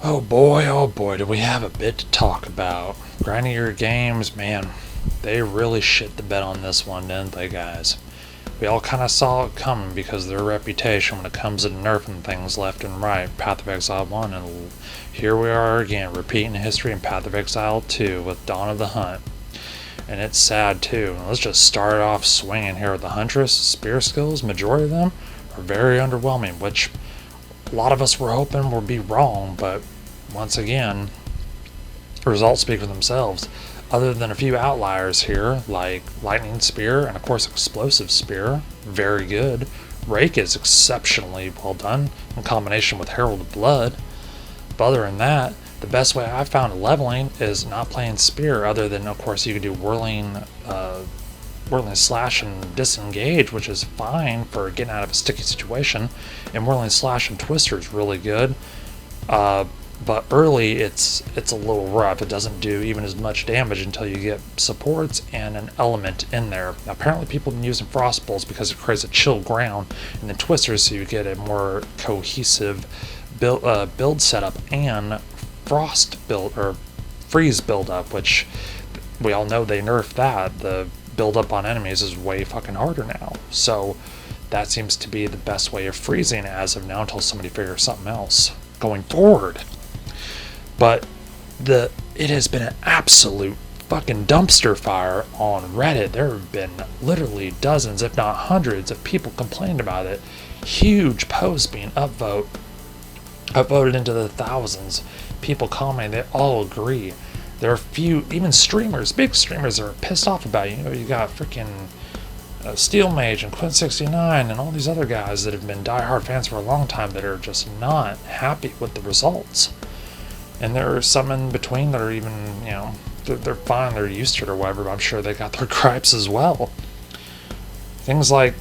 Oh boy, do we have a bit to talk about. Grinding your games, man, they really shit the bed on this one, didn't they, guys? We all kind of saw it coming because of their reputation when it comes to nerfing things left and right. Path of Exile 1, and here we are again, repeating history in Path of Exile 2 with Dawn of the Hunt. And it's sad too. Let's just start off swinging here with the Huntress. Spear skills, majority of them, are very underwhelming, which a lot of us were hoping would be wrong, but once again, results speak for themselves. Other than a few outliers here, like Lightning Spear and of course Explosive Spear, very good. Rake is exceptionally well done in combination with Herald of Blood. But other than that, the best way I've found leveling is not playing Spear, other than of course you can do Whirling Slash and Disengage, which is fine for getting out of a sticky situation, and Whirling Slash and Twister is really good. But early it's a little rough. It doesn't do even as much damage until you get supports and an element in there. Now, apparently people have been using Frost Bolts because it creates a chill ground, and then Twisters so you get a more cohesive build setup and Frost build or Freeze build up, which we all know they nerfed that. The build up on enemies is way fucking harder now. So that seems to be the best way of freezing as of now until somebody figures something else going forward. But it has been an absolute fucking dumpster fire on Reddit. There have been literally dozens, if not hundreds, of people complaining about it. Huge posts being upvoted into the thousands. People commenting, they all agree. There are a few, even streamers, big streamers, that are pissed off about it. You know, you got freaking Steel Mage and Quint69 and all these other guys that have been diehard fans for a long time that are just not happy with the results. And there are some in between that are even, you know, they're fine, they're used to it or whatever, but I'm sure they got their gripes as well. Things like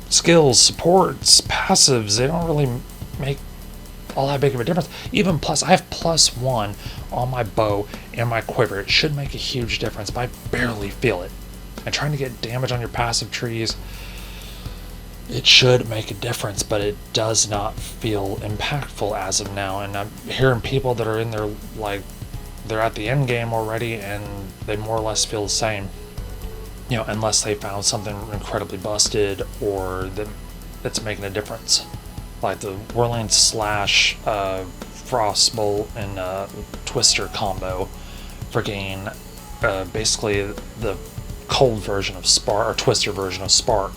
skills, supports, passives, they don't really make all that big of a difference. Even plus, I have +1 on my bow and my quiver. It should make a huge difference, but I barely feel it. And trying to get damage on your passive trees, it should make a difference, but it does not feel impactful as of now. And I'm hearing people that are in there, like, they're at the end game already, and they more or less feel the same. You know, unless they found something incredibly busted or that's making a difference. Like the Whirling Slash, Frostbolt, and Twister combo for getting basically the cold version of Spark, or Twister version of Spark.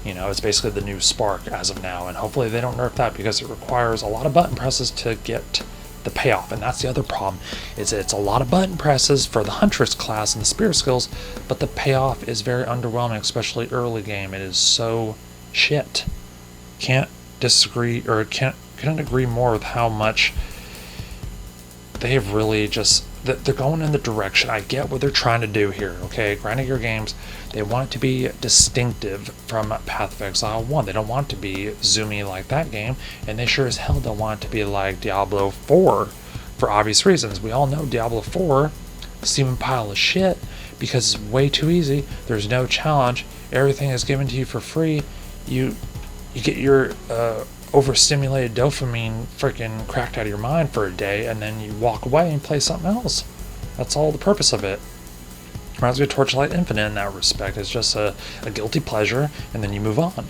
You know, it's basically the new Spark as of now, and hopefully they don't nerf that because it requires a lot of button presses to get the payoff. And that's the other problem, is it's a lot of button presses for the Huntress class and the Spear skills, but the payoff is very underwhelming, especially early game. It is so shit. Can't disagree, or couldn't agree more with how much they have really just, they're going in the direction. I get what they're trying to do here, okay? Grinding your games, they want it to be distinctive from Path of Exile 1. They don't want it to be zoomy like that game, and they sure as hell don't want it to be like Diablo 4 for obvious reasons. We all know Diablo 4 is a steaming pile of shit because it's way too easy. There's no challenge. Everything is given to you for free. You get your overstimulated dopamine freaking cracked out of your mind for a day, and then you walk away and play something else. That's all the purpose of it. Reminds me of Torchlight Infinite in that respect. It's just a guilty pleasure, and then you move on.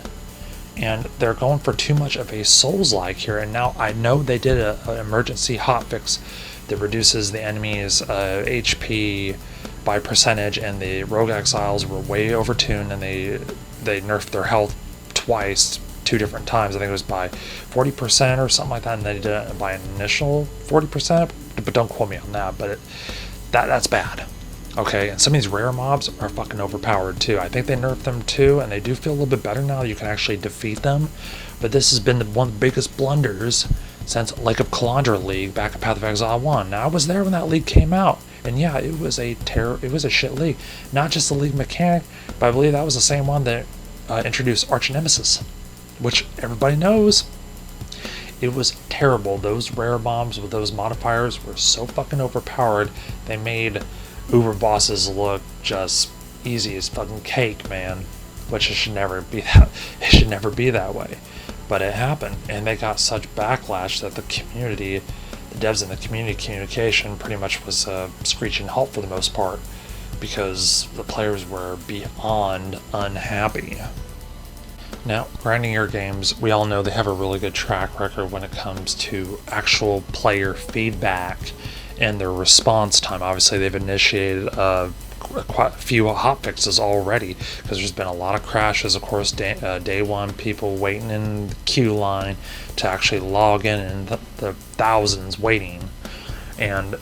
And they're going for too much of a Souls-like here, and now I know they did an emergency hotfix that reduces the enemy's HP by percentage, and the Rogue Exiles were way overtuned, and they nerfed their health twice, 2 different times. I think it was by 40% or something like that, and they did it by an initial 40%, but don't quote me on that, but that's bad. Okay, and some of these rare mobs are fucking overpowered too. I think they nerfed them too, and they do feel a little bit better now. You can actually defeat them, but this has been one of the biggest blunders since Lake of Calandra League back in Path of Exile 1. Now, I was there when that league came out, and yeah, it was a shit league. Not just the league mechanic, but I believe that was the same one that introduced Arch Nemesis, which everybody knows. It was terrible. Those rare bombs with those modifiers were so fucking overpowered, they made Uber bosses look just easy as fucking cake, man. Which it should never be that. It should never be that way. But it happened, and they got such backlash that the community the devs and the communication pretty much was a screeching halt for the most part, because the players were beyond unhappy. Now, grinding your games, we all know they have a really good track record when it comes to actual player feedback and their response time. Obviously, they've initiated quite a few hotfixes already, because there's been a lot of crashes. Of course, day one, people waiting in the queue line to actually log in, and the thousands waiting, and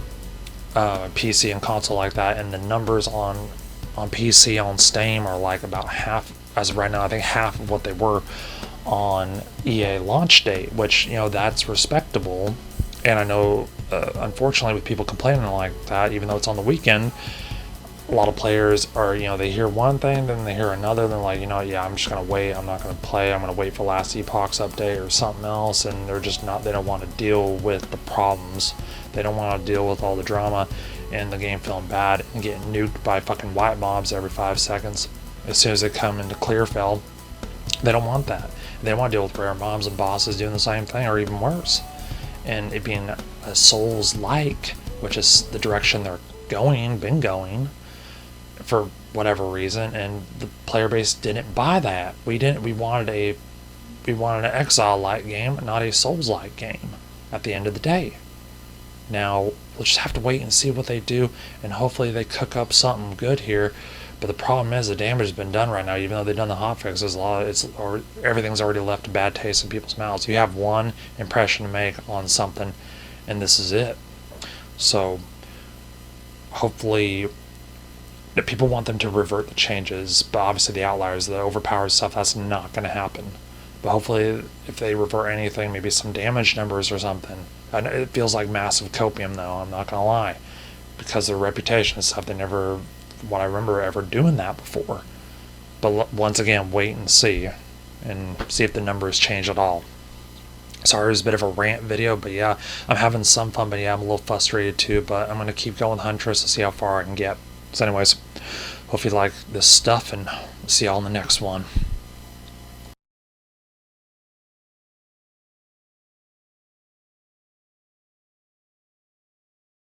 PC and console like that, and the numbers on PC on Steam are like about half, as of right now, I think half of what they were on EA launch date, which, you know, that's respectable. And I know, unfortunately, with people complaining like that, even though it's on the weekend, a lot of players are, you know, they hear one thing, then they hear another, then like, you know, yeah, I'm just gonna wait, I'm not gonna play, I'm gonna wait for last Epoch's update or something else, and they're just not, they don't want to deal with the problems, they don't want to deal with all the drama and the game feeling bad and getting nuked by fucking white mobs every 5 seconds as soon as they come into Clearfield. They don't want that. They don't want to deal with rare mobs and bosses doing the same thing or even worse, and it being a Souls-like, which is the direction they're been going for whatever reason, and the player base didn't buy that. We wanted an Exile-like game, not a Souls-like game at the end of the day. Now, we'll just have to wait and see what they do, and hopefully they cook up something good here. But the problem is the damage has been done right now. Even though they've done the hotfixes, everything's already left a bad taste in people's mouths. You have one impression to make on something, and this is it. So hopefully, the people want them to revert the changes, but obviously the outliers, the overpowered stuff, that's not going to happen. But hopefully, if they revert anything, maybe some damage numbers or something. I know it feels like massive copium, though, I'm not going to lie, because their reputation and stuff, they never, what I remember, ever doing that before. But once again, wait and see if the numbers change at all. Sorry, it was a bit of a rant video, but yeah, I'm having some fun, but yeah, I'm a little frustrated too, but I'm going to keep going with Huntress to see how far I can get. So anyways, hope you like this stuff, and see y'all in the next one.